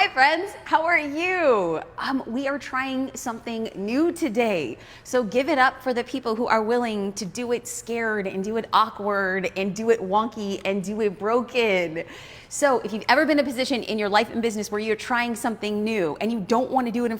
Hi friends, how are you? We are trying something new today. So give it up for the people who are willing to do it scared and do it awkward and do it wonky and do it broken. So if you've ever been in a position in your life and business where you're trying something new and you don't want to do it in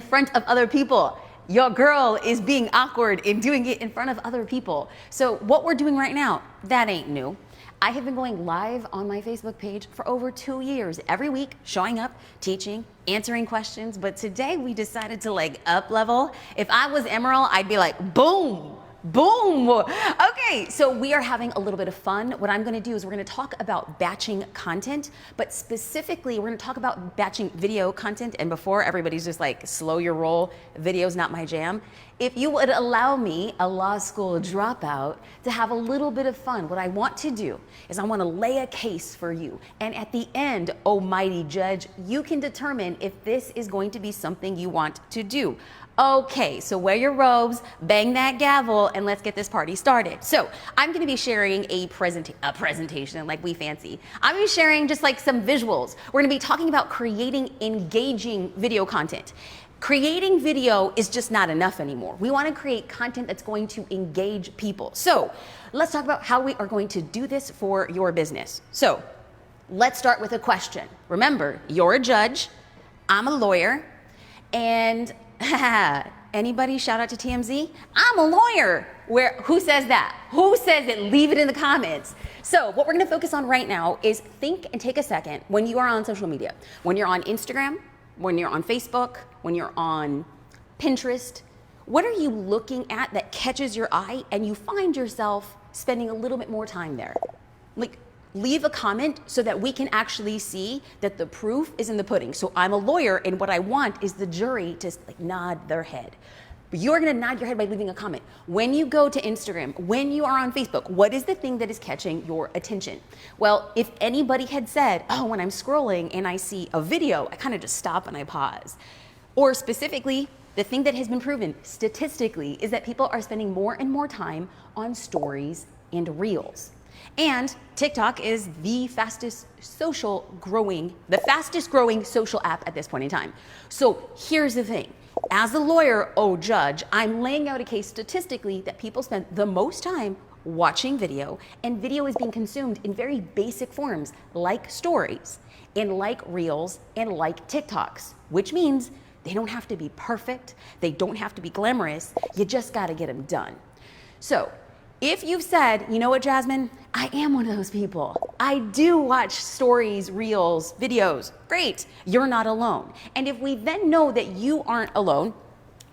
front of other people, your girl is being awkward in doing it in front of other people. So what we're doing right now, that ain't new. I have been going live on my Facebook page for over 2 years, every week, showing up, teaching, answering questions. But today we decided to up level. If I was Emerald, I'd be like, boom, boom. Okay, so we are having a little bit of fun. What I'm gonna do is we're gonna talk about batching content, but specifically we're gonna talk about batching video content. And before everybody's just like, slow your roll, video's not my jam. If you would allow me, a law school dropout, to have a little bit of fun, what I want to do is I want to lay a case for you. And at the end, almighty judge, you can determine if this is going to be something you want to do. Okay, so wear your robes, bang that gavel, and let's get this party started. So I'm going to be sharing a presentation like we fancy. I'm going to be sharing just like some visuals. We're going to be talking about creating engaging video content. Creating video is just not enough anymore. We want to create content that's going to engage people. So let's talk about how we are going to do this for your business. So let's start with a question. Remember, you're a judge, I'm a lawyer, and anybody shout out to TMZ? I'm a lawyer. Who says that? Who says it? Leave it in the comments. So what we're going to focus on right now is think and take a second when you are on social media, when you're on Instagram, when you're on Facebook, when you're on Pinterest, what are you looking at that catches your eye and you find yourself spending a little bit more time there? Like, leave a comment so that we can actually see that the proof is in the pudding. So I'm a lawyer, and what I want is the jury to nod their head. But you're gonna nod your head by leaving a comment. When you go to Instagram, when you are on Facebook, what is the thing that is catching your attention? Well, if anybody had said, oh, when I'm scrolling and I see a video, I kind of just stop and I pause. Or specifically, the thing that has been proven statistically is that people are spending more and more time on stories and reels. And TikTok is the fastest growing social app at this point in time. So here's the thing. As a lawyer, oh judge, I'm laying out a case statistically that people spend the most time watching video, and video is being consumed in very basic forms like stories and like reels and like TikToks, which means they don't have to be perfect, they don't have to be glamorous, you just gotta get them done. So if you've said, you know what, Jasmine, I am one of those people. I do watch stories, reels, videos. Great, you're not alone. And if we then know that you aren't alone,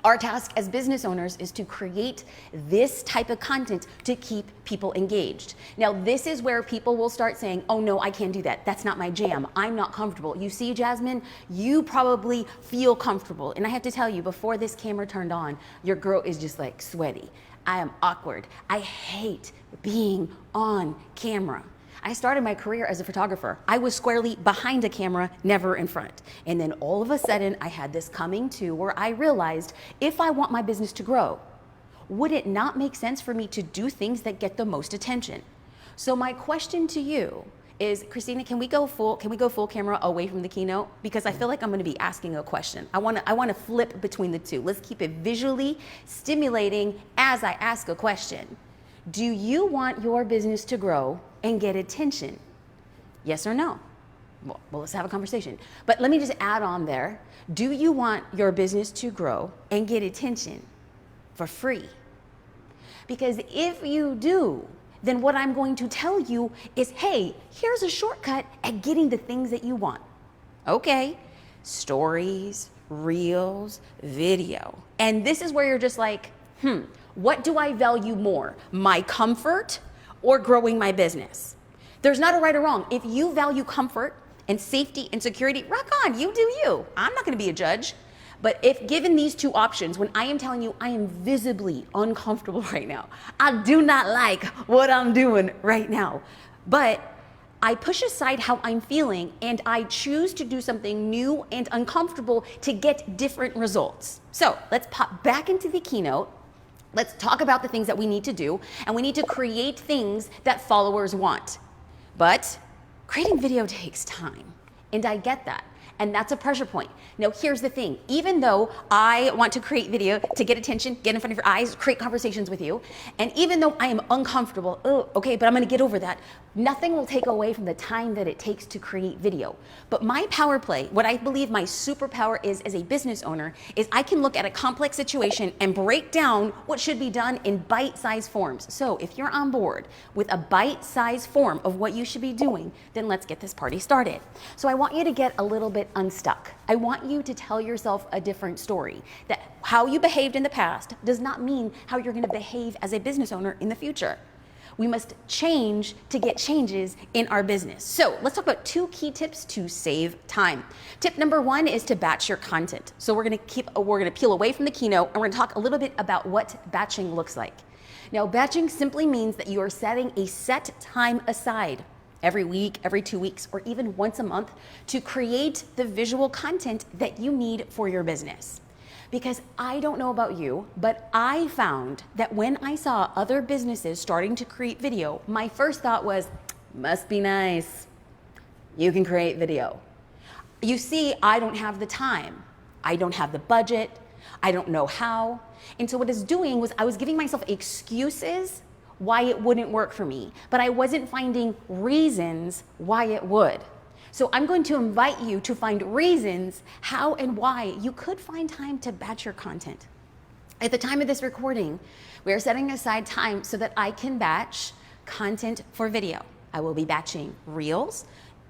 our task as business owners is to create this type of content to keep people engaged. Now, this is where people will start saying, oh no, I can't do that. That's not my jam. I'm not comfortable. You see, Jasmine, you probably feel comfortable. And I have to tell you, before this camera turned on, your girl is just like sweaty. I am awkward. I hate being on camera. I started my career as a photographer. I was squarely behind a camera, never in front. And then all of a sudden, I had this coming to where I realized if I want my business to grow, would it not make sense for me to do things that get the most attention? So my question to you is, Christina, can we go full camera away from the keynote? Because I feel like I'm gonna be asking a question. I wanna flip between the two. Let's keep it visually stimulating as I ask a question. Do you want your business to grow and get attention? Yes or no? Well, let's have a conversation. But let me just add on there. Do you want your business to grow and get attention for free? Because if you do, then what I'm going to tell you is, hey, here's a shortcut at getting the things that you want. Okay, stories, reels, video. And this is where you're just like, what do I value more? My comfort or growing my business? There's not a right or wrong. If you value comfort and safety and security, rock on, you do you. I'm not gonna be a judge. But if given these two options, when I am telling you I am visibly uncomfortable right now, I do not like what I'm doing right now, but I push aside how I'm feeling and I choose to do something new and uncomfortable to get different results. So let's pop back into the keynote. Let's talk about the things that we need to do, and we need to create things that followers want. But creating video takes time, and I get that. And that's a pressure point. Now, here's the thing. Even though I want to create video to get attention, get in front of your eyes, create conversations with you, and even though I am uncomfortable, oh, okay, but I'm gonna get over that, nothing will take away from the time that it takes to create video. But my power play, what I believe my superpower is as a business owner, is I can look at a complex situation and break down what should be done in bite-sized forms. So if you're on board with a bite-sized form of what you should be doing, then let's get this party started. So I want you to get a little bit unstuck. I want you to tell yourself a different story, that how you behaved in the past does not mean how you're going to behave as a business owner in the future. We must change to get changes in our business. So let's talk about 2 key tips to save time. Tip number 1 is to batch your content. So we're gonna peel away from the keynote and we're gonna talk a little bit about what batching looks like. Now, batching simply means that you are setting a set time aside every week, every 2 weeks, or even once a month to create the visual content that you need for your business. Because I don't know about you, but I found that when I saw other businesses starting to create video, my first thought was, must be nice. You can create video. You see, I don't have the time. I don't have the budget. I don't know how. And so what it's doing was I was giving myself excuses why it wouldn't work for me, but I wasn't finding reasons why it would. So I'm going to invite you to find reasons how and why you could find time to batch your content. At the time of this recording, we are setting aside time so that I can batch content for video. I will be batching reels,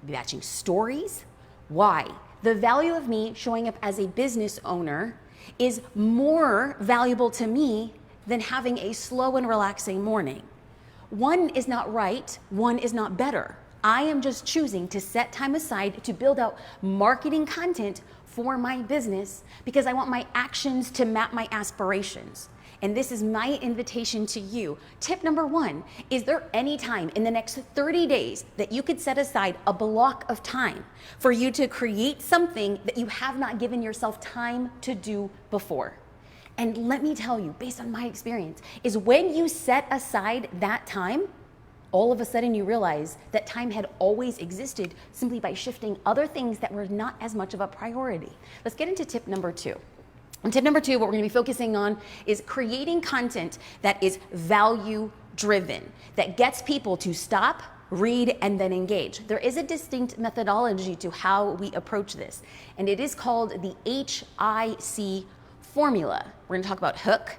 be batching stories. Why? The value of me showing up as a business owner is more valuable to me than having a slow and relaxing morning. One is not right, one is not better. I am just choosing to set time aside to build out marketing content for my business because I want my actions to map my aspirations. And this is my invitation to you. Tip number 1, is there any time in the next 30 days that you could set aside a block of time for you to create something that you have not given yourself time to do before? And let me tell you, based on my experience, is when you set aside that time, all of a sudden you realize that time had always existed simply by shifting other things that were not as much of a priority. Let's get into tip number 2. And tip number 2, what we're going to be focusing on is creating content that is value driven, that gets people to stop, read, and then engage. There is a distinct methodology to how we approach this, and it is called the HIC formula. We're going to talk about hook,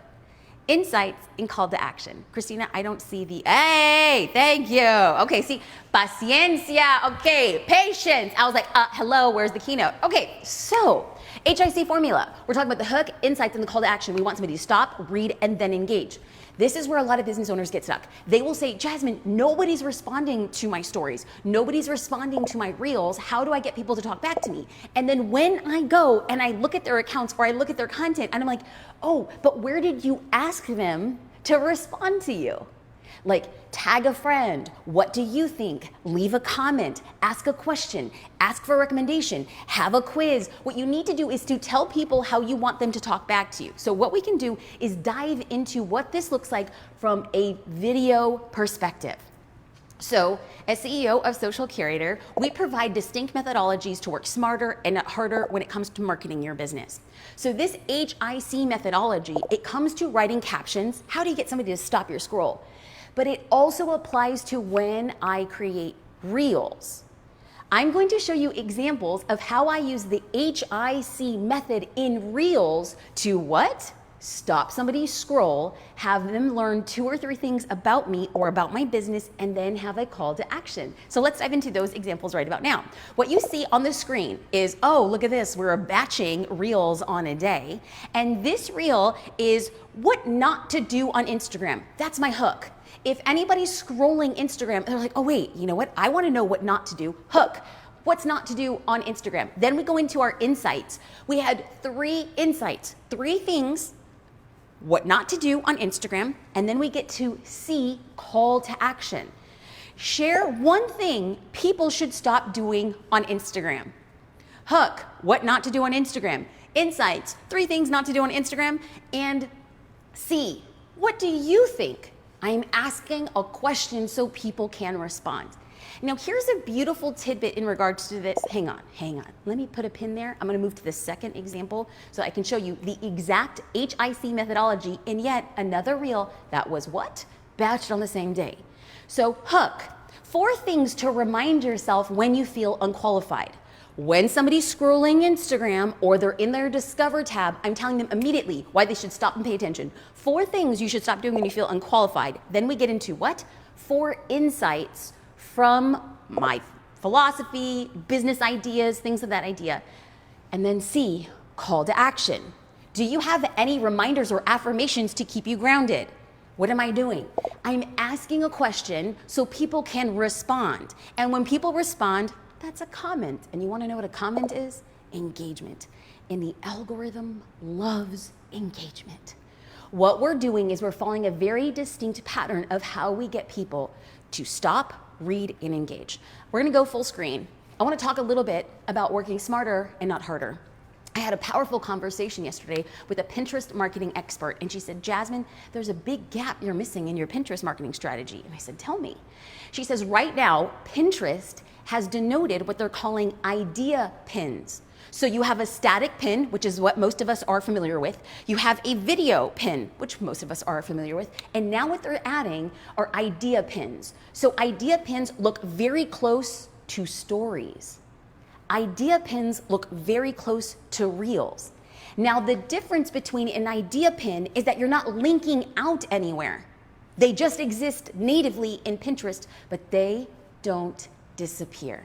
insights, and call to action. Christina, I don't see the, hey, thank you. Okay, see, paciencia, okay, patience. I was like, hello, where's the keynote? Okay, so HIC formula. We're talking about the hook, insights, and the call to action. We want somebody to stop, read, and then engage. This is where a lot of business owners get stuck. They will say, Jasmine, nobody's responding to my stories. Nobody's responding to my reels. How do I get people to talk back to me? And then when I go and I look at their accounts or I look at their content and I'm like, oh, but where did you ask them to respond to you? Like, tag a friend, what do you think? Leave a comment, ask a question, ask for a recommendation, have a quiz. What you need to do is to tell people how you want them to talk back to you. So what we can do is dive into what this looks like from a video perspective. So as CEO of Social Curator, we provide distinct methodologies to work smarter and not harder when it comes to marketing your business. So this HIC methodology, it comes to writing captions. How do you get somebody to stop your scroll? But it also applies to when I create reels. I'm going to show you examples of how I use the HIC method in reels to what? Stop somebody's scroll, have them learn 2 or 3 things about me or about my business, and then have a call to action. So let's dive into those examples right about now. What you see on the screen is, oh, look at this, we're batching reels on a day. And this reel is what not to do on Instagram. That's my hook. If anybody's scrolling Instagram, they're like, oh wait, you know what? I wanna know what not to do. Hook. What's not to do on Instagram. Then we go into our insights. We had 3 insights, 3 things what not to do on Instagram, and then we get to C, call to action. Share 1 thing people should stop doing on Instagram. Hook, what not to do on Instagram. Insights, 3 things not to do on Instagram. And C, what do you think? I'm asking a question so people can respond. Now, here's a beautiful tidbit in regards to this. Hang on. Let me put a pin there. I'm gonna move to the second example so I can show you the exact HIC methodology in yet another reel that was what? Batched on the same day. So hook, 4 things to remind yourself when you feel unqualified. When somebody's scrolling Instagram or they're in their Discover tab, I'm telling them immediately why they should stop and pay attention. 4 things you should stop doing when you feel unqualified. Then we get into what? 4 insights from my philosophy, business ideas, things of that idea. And then C, call to action. Do you have any reminders or affirmations to keep you grounded? What am I doing? I'm asking a question so people can respond. And when people respond, that's a comment. And you want to know what a comment is? Engagement. And the algorithm loves engagement. What we're doing is we're following a very distinct pattern of how we get people to stop, read, and engage. We're going to go full screen. I want to talk a little bit about working smarter and not harder. I had a powerful conversation yesterday with a Pinterest marketing expert, and she said, Jasmine, there's a big gap you're missing in your Pinterest marketing strategy. And I said, tell me. She says, right now, Pinterest has denoted what they're calling idea pins. So you have a static pin, which is what most of us are familiar with. You have a video pin, which most of us are familiar with. And now what they're adding are idea pins. So idea pins look very close to stories. Idea pins look very close to reels. Now the difference between an idea pin is that you're not linking out anywhere. They just exist natively in Pinterest, but they don't disappear.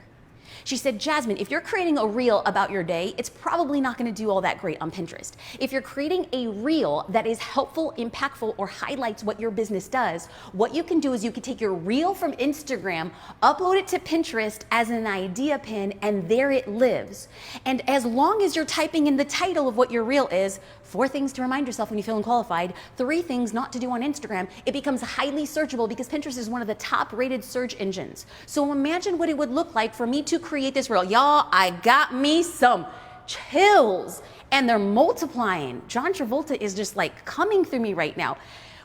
She said, Jasmine, if you're creating a reel about your day, it's probably not going to do all that great on Pinterest. If you're creating a reel that is helpful, impactful, or highlights what your business does, what you can do is you can take your reel from Instagram, upload it to Pinterest as an idea pin, and there it lives. And as long as you're typing in the title of what your reel is, 4 things to remind yourself when you feel unqualified, 3 things not to do on Instagram, it becomes highly searchable because Pinterest is one of the top rated search engines. So imagine what it would look like for me to create this reel. Y'all, I got me some chills and they're multiplying. John Travolta is just like coming through me right now.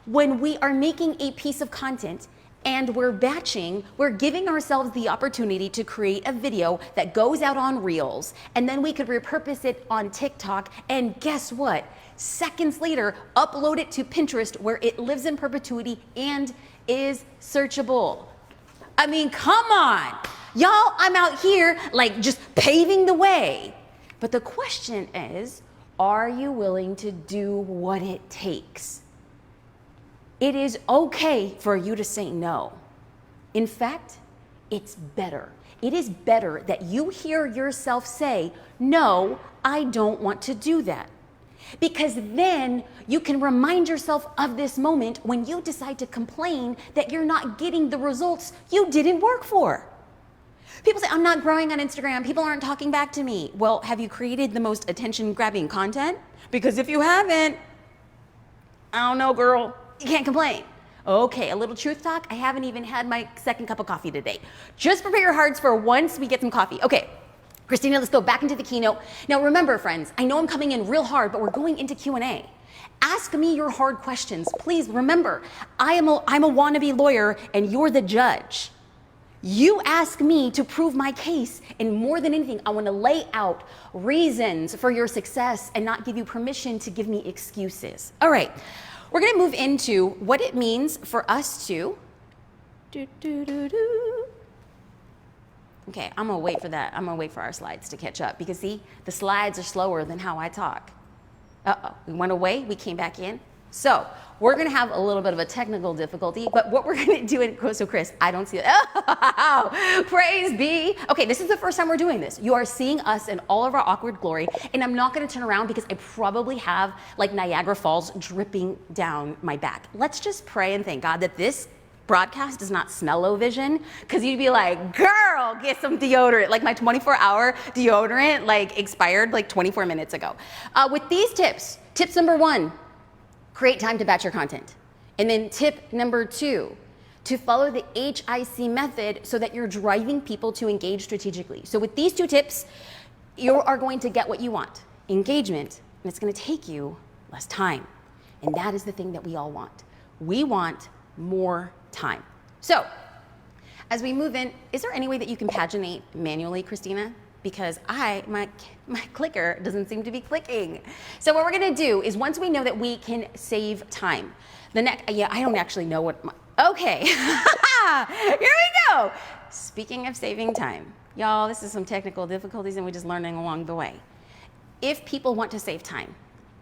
When we are making a piece of content and we're batching, we're giving ourselves the opportunity to create a video that goes out on Reels, and then we could repurpose it on TikTok, and guess what? Seconds later, upload it to Pinterest where it lives in perpetuity and is searchable. I mean, come on. Y'all, I'm out here like just paving the way. But the question is, are you willing to do what it takes? It is okay for you to say no. In fact, it's better. It is better that you hear yourself say, no, I don't want to do that. Because then you can remind yourself of this moment when you decide to complain that you're not getting the results you didn't work for. People say, I'm not growing on Instagram. People aren't talking back to me. Well, have you created the most attention-grabbing content? Because if you haven't, I don't know, girl. You can't complain. Okay, a little truth talk. I haven't even had my second cup of coffee today. Just prepare your hearts for once we get some coffee. Okay, Christina, let's go back into the keynote. Now remember, friends, I know I'm coming in real hard, but we're going into Q&A. Ask me your hard questions. Please remember, I'm a wannabe lawyer and you're the judge. You ask me to prove my case, and more than anything, I want to lay out reasons for your success and not give you permission to give me excuses. All right. We're going to move into what it means for us to Okay, I'm going to wait for that. I'm going to wait for our slides to catch up because see, the slides are slower than how I talk. Uh-oh, we went away, we came back in. So we're going to have a little bit of a technical difficulty, but what we're going to do in so Chris, I don't see it. Oh, praise be. Okay, this is the first time we're doing this. You are seeing us in all of our awkward glory, and I'm not going to turn around because I probably have like Niagara Falls dripping down my back. Let's just pray and thank God that this broadcast does not smell-o-vision, because you'd be like, girl, get some deodorant. Like my 24-hour deodorant like expired like 24 minutes ago. With these tips number 1, create time to batch your content. And then tip number 2, to follow the HIC method so that you're driving people to engage strategically. So with these 2 tips, you are going to get what you want, engagement, and it's going to take you less time. And that is the thing that we all want. We want more time. So As we move in, is there any way that you can paginate manually, Christina? Because my clicker doesn't seem to be clicking. So what we're gonna do is once we know that we can save time, I don't actually know okay, here we go. Speaking of saving time, y'all, this is some technical difficulties and we're just learning along the way. If people want to save time,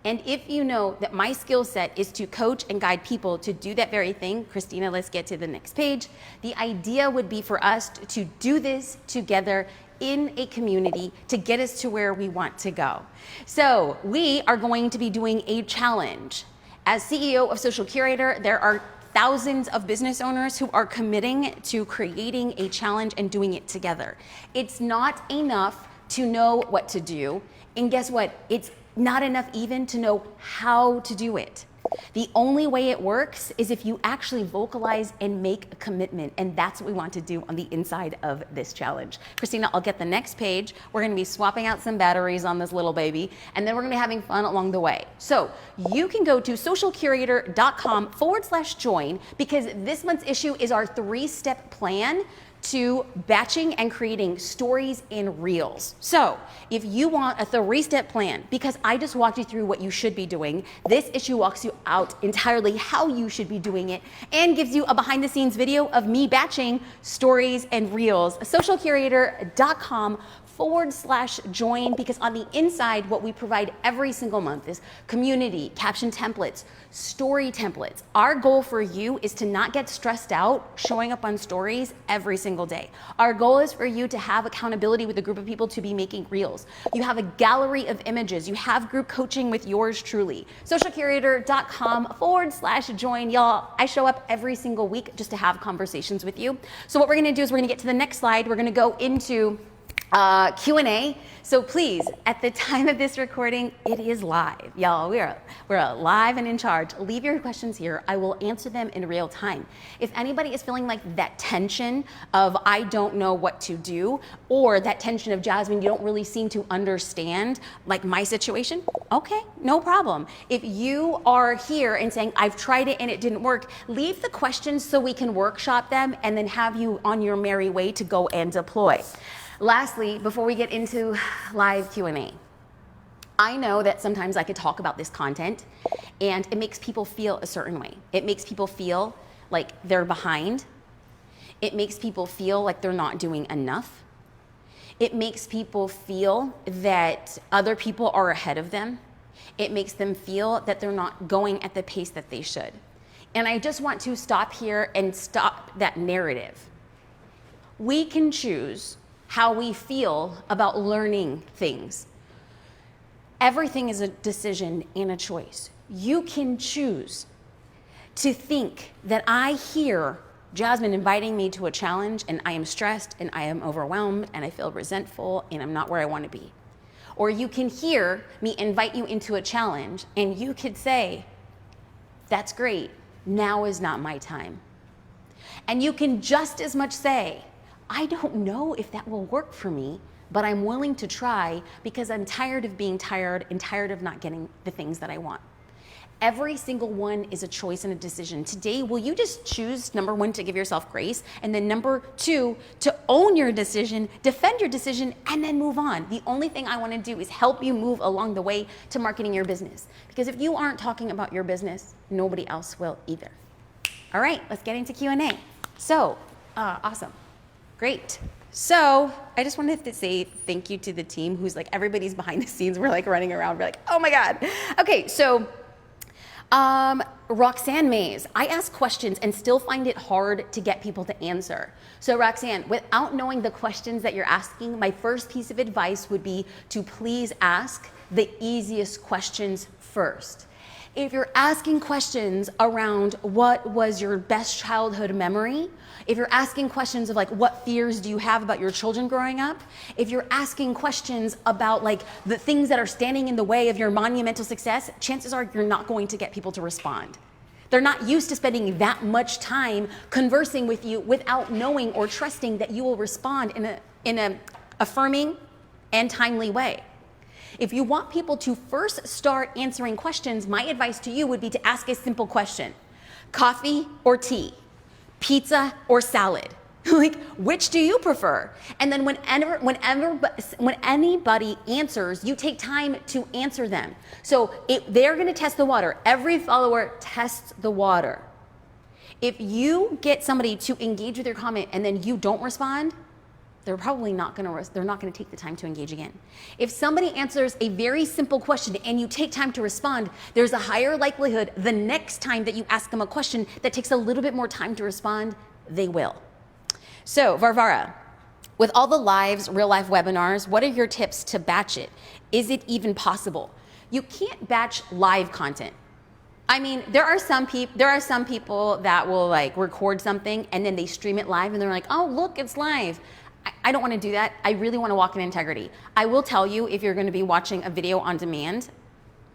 and if you know that my skill set is to coach and guide people to do that very thing, Christina, let's get to the next page. The idea would be for us to do this together in a community to get us to where we want to go. So we are going to be doing a challenge. As CEO of Social Curator, there are thousands of business owners who are committing to creating a challenge and doing it together. It's not enough to know what to do. And guess what? It's not enough even to know how to do it. The only way it works is if you actually vocalize and make a commitment, and that's what we want to do on the inside of this challenge. Christina, I'll get the next page. We're gonna be swapping out some batteries on this little baby, and then we're gonna be having fun along the way. So you can go to socialcurator.com/join because this month's issue is our 3-step plan to batching and creating stories and reels. So if you want a 3-step plan, because I just walked you through what you should be doing, this issue walks you out entirely how you should be doing it and gives you a behind the scenes video of me batching stories and reels. socialcurator.com/join, because on the inside, what we provide every single month is community, caption templates, story templates. Our goal for you is to not get stressed out showing up on stories every single day. Our goal is for you to have accountability with a group of people to be making reels. You have a gallery of images. You have group coaching with yours truly. socialcurator.com/join. Y'all, I show up every single week just to have conversations with you. So what we're gonna do is we're gonna get to the next slide. We're gonna go into Q&A. So please, at the time of this recording, it is live. Y'all, we're live and in charge. Leave your questions here. I will answer them in real time. If anybody is feeling like that tension of I don't know what to do, or that tension of Jasmine, you don't really seem to understand like my situation, okay, no problem. If you are here and saying, I've tried it and it didn't work, leave the questions so we can workshop them and then have you on your merry way to go and deploy. Lastly, before we get into live Q&A, I know that sometimes I could talk about this content and it makes people feel a certain way. It makes people feel like they're behind. It makes people feel like they're not doing enough. It makes people feel that other people are ahead of them. It makes them feel that they're not going at the pace that they should. And I just want to stop here and stop that narrative. We can choose how we feel about learning things. Everything is a decision and a choice. You can choose to think that I hear Jasmine inviting me to a challenge and I am stressed and I am overwhelmed and I feel resentful and I'm not where I want to be. Or you can hear me invite you into a challenge and you could say, that's great, now is not my time. And you can just as much say, I don't know if that will work for me, but I'm willing to try because I'm tired of being tired and tired of not getting the things that I want. Every single one is a choice and a decision. Today, will you just choose, number one, to give yourself grace, and then number two, to own your decision, defend your decision, and then move on. The only thing I want to do is help you move along the way to marketing your business. Because if you aren't talking about your business, nobody else will either. All right, let's get into Q&A. So, awesome. Great. So I just wanted to say thank you to the team who's like, everybody's behind the scenes. We're like running around. We're like, oh my God. Okay, so Roxanne Mays, I ask questions and still find it hard to get people to answer. So Roxanne, without knowing the questions that you're asking, my first piece of advice would be to please ask the easiest questions first. If you're asking questions around what was your best childhood memory, if you're asking questions of like what fears do you have about your children growing up, if you're asking questions about like the things that are standing in the way of your monumental success, chances are you're not going to get people to respond. They're not used to spending that much time conversing with you without knowing or trusting that you will respond in a affirming and timely way. If you want people to first start answering questions, my advice to you would be to ask a simple question. Coffee or tea? Pizza or salad? Like, which do you prefer? And then when anybody answers, you take time to answer them. So they're gonna test the water. Every follower tests the water. If you get somebody to engage with your comment and then you don't respond, they're probably not gonna take the time to engage again. If somebody answers a very simple question and you take time to respond, there's a higher likelihood the next time that you ask them a question that takes a little bit more time to respond, they will. So Varvara, with all the lives, real life webinars, what are your tips to batch it? Is it even possible? You can't batch live content. I mean, there are some people that will like record something and then they stream it live and they're like, oh, look, it's live. I don't want to do that. I really want to walk in integrity. I will tell you if you're going to be watching a video on demand,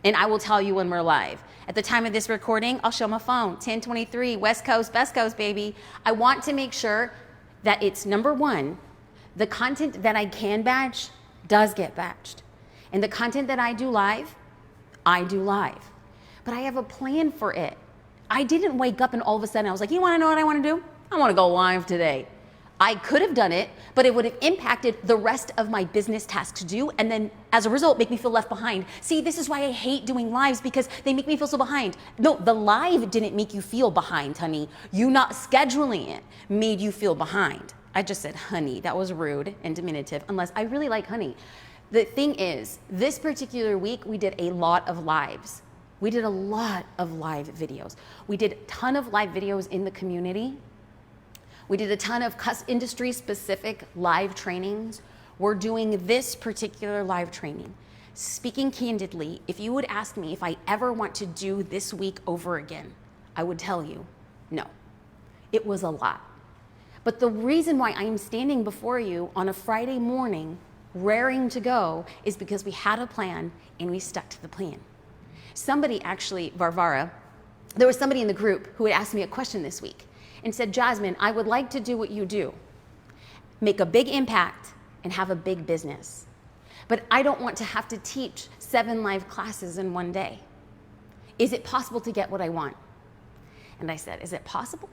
and I will tell you when we're live. At the time of this recording, I'll show my phone, 10:23, West Coast, best coast, baby. I want to make sure that it's number one, the content that I can batch does get batched. And the content that I do live. But I have a plan for it. I didn't wake up and all of a sudden I was like, you wanna know what I wanna do? I wanna go live today. I could have done it, but it would have impacted the rest of my business tasks to do, and then as a result, make me feel left behind. See, this is why I hate doing lives, because they make me feel so behind. No, the live didn't make you feel behind, honey. You not scheduling it made you feel behind. I just said honey, that was rude and diminutive, unless I really like honey. The thing is, this particular week, we did a lot of lives. We did a lot of live videos. We did a ton of live videos in the community. We did a ton of industry-specific live trainings. We're doing this particular live training. Speaking candidly, if you would ask me if I ever want to do this week over again, I would tell you, no. It was a lot. But the reason why I'm standing before you on a Friday morning, raring to go, is because we had a plan and we stuck to the plan. Somebody actually, Varvara, there was somebody in the group who had asked me a question this week and said, Jasmine, I would like to do what you do, make a big impact and have a big business. But I don't want to have to teach 7 live classes in one day. Is it possible to get what I want? And I said, is it possible?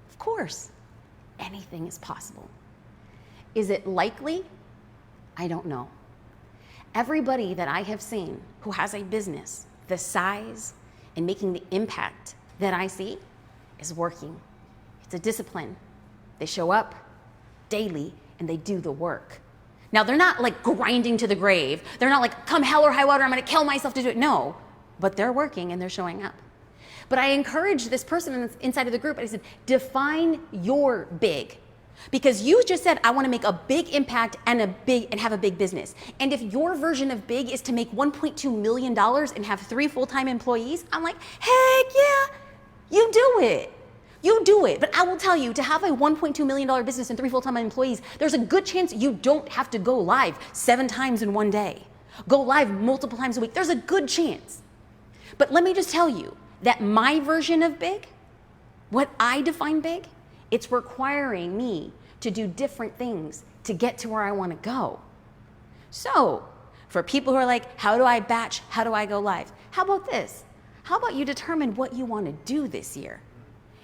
Of course, anything is possible. Is it likely? I don't know. Everybody that I have seen who has a business the size and making the impact that I see is working. It's a discipline. They show up daily and they do the work. Now, they're not like grinding to the grave. They're not like, come hell or high water, I'm gonna kill myself to do it. No, but they're working and they're showing up. But I encouraged this person inside of the group, and I said, define your big. Because you just said, I wanna make a big impact and have a big business. And if your version of big is to make $1.2 million and have 3 full-time employees, I'm like, heck yeah, you do it. You do it. But I will tell you, to have a $1.2 million business and 3 full-time employees, there's a good chance you don't have to go live 7 times in one day. Go live multiple times a week. There's a good chance. But let me just tell you that my version of big, what I define big, it's requiring me to do different things to get to where I want to go. So for people who are like, how do I batch? How do I go live? How about this? How about you determine what you want to do this year?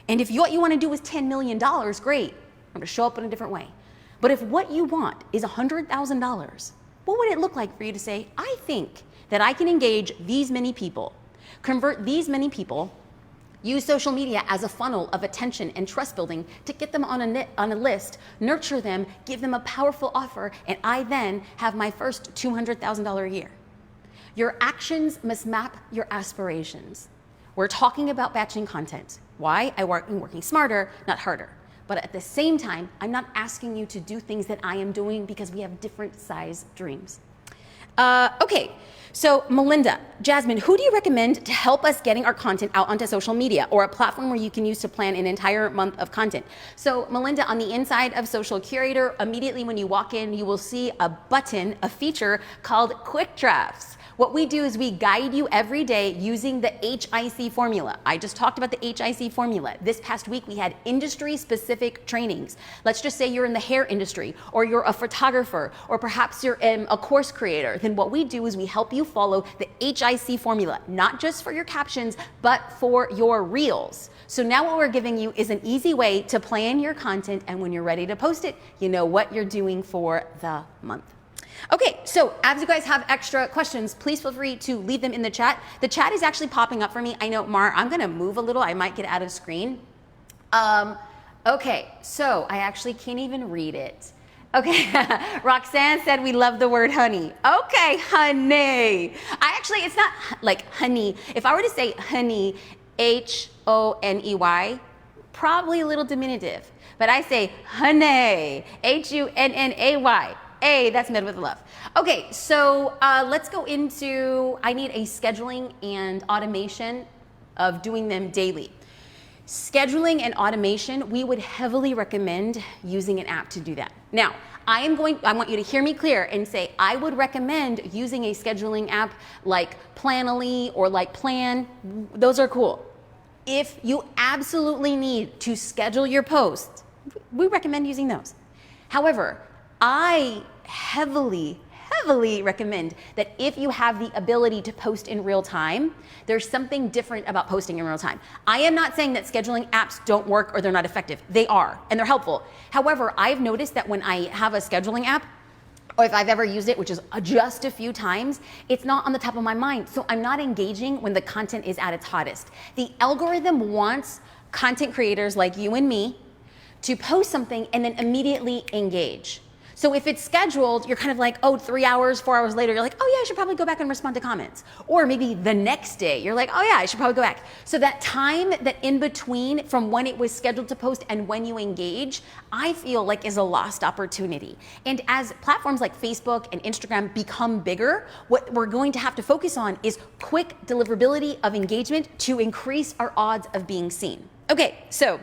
And if what you want to do is $10 million, great. I'm going to show up in a different way. But if what you want is $100,000, what would it look like for you to say, I think that I can engage these many people, convert these many people, use social media as a funnel of attention and trust building to get them on a list, nurture them, give them a powerful offer, and I then have my first $200,000 a year. Your actions must map your aspirations. We're talking about batching content. Why? I'm working smarter, not harder. But at the same time, I'm not asking you to do things that I am doing because we have different size dreams. Okay, so Melinda, Jasmine, who do you recommend to help us getting our content out onto social media, or a platform where you can use to plan an entire month of content? So Melinda, on the inside of Social Curator, immediately when you walk in, you will see a button, a feature called Quick Drafts, what we do is we guide you every day using the HIC formula. I just talked about the HIC formula. This past week, we had industry-specific trainings. Let's just say you're in the hair industry, or you're a photographer, or perhaps you're a course creator. Then what we do is we help you follow the HIC formula, not just for your captions, but for your reels. So now what we're giving you is an easy way to plan your content, and when you're ready to post it, you know what you're doing for the month. Okay, so as you guys have extra questions, please feel free to leave them in the chat. The chat is actually popping up for me. I know, Mar, I'm gonna move a little. I might get out of screen. Okay, so I actually can't even read it. Okay, Roxanne said we love the word honey. Okay, honey. It's not like honey. If I were to say honey, Honey, probably a little diminutive. But I say honey, Hunnay. That's made with love. Okay, so let's go into, I need a scheduling and automation of doing them daily. Scheduling and automation, we would heavily recommend using an app to do that. Now, I want you to hear me clear and say, I would recommend using a scheduling app like Planoly or like Plan. Those are cool. If you absolutely need to schedule your posts, we recommend using those. However, I heavily recommend that if you have the ability to post in real time, there's something different about posting in real time. I am not saying that scheduling apps don't work or they're not effective. They are, and they're helpful. However, I've noticed that when I have a scheduling app, or if I've ever used it, which is just a few times, it's not on the top of my mind. So I'm not engaging when the content is at its hottest. The algorithm wants content creators like you and me to post something and then immediately engage. So if it's scheduled, you're kind of like, oh, 3 hours, 4 hours later, you're like, oh yeah, I should probably go back and respond to comments. Or maybe the next day, you're like, oh yeah, I should probably go back. So that time that in between from when it was scheduled to post and when you engage, I feel like is a lost opportunity. And as platforms like Facebook and Instagram become bigger, what we're going to have to focus on is quick deliverability of engagement to increase our odds of being seen. Okay, so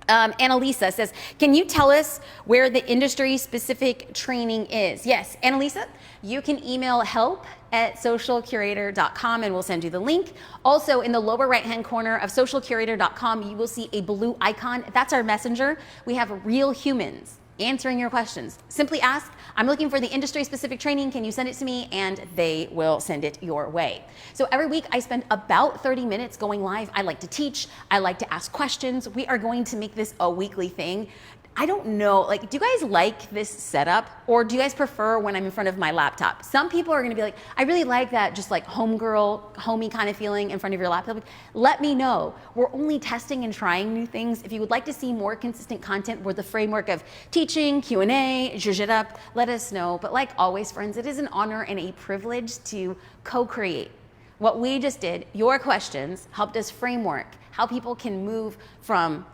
Annalisa says, can you tell us where the industry-specific training is? Yes, Annalisa, you can email help@socialcurator.com and we'll send you the link. Also, in the lower right-hand corner of socialcurator.com, you will see a blue icon. That's our messenger. We have real humans answering your questions. Simply ask, I'm looking for the industry-specific training, can you send it to me? And they will send it your way. So every week I spend about 30 minutes going live. I like to teach, I like to ask questions. We are going to make this a weekly thing. I don't know, like, do you guys like this setup, or do you guys prefer when I'm in front of my laptop? Some people are gonna be like, I really like that just like homegirl, homey kind of feeling in front of your laptop. Let me know. We're only testing and trying new things. If you would like to see more consistent content with the framework of teaching, Q&A, zhuzh it up, let us know. But like always, friends, it is an honor and a privilege to co-create. What we just did, your questions helped us framework how people can move from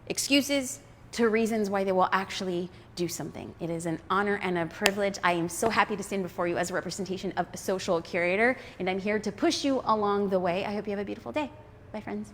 excuses to reasons why they will actually do something. It is an honor and a privilege. I am so happy to stand before you as a representation of a social curator, and I'm here to push you along the way. I hope you have a beautiful day. Bye, friends.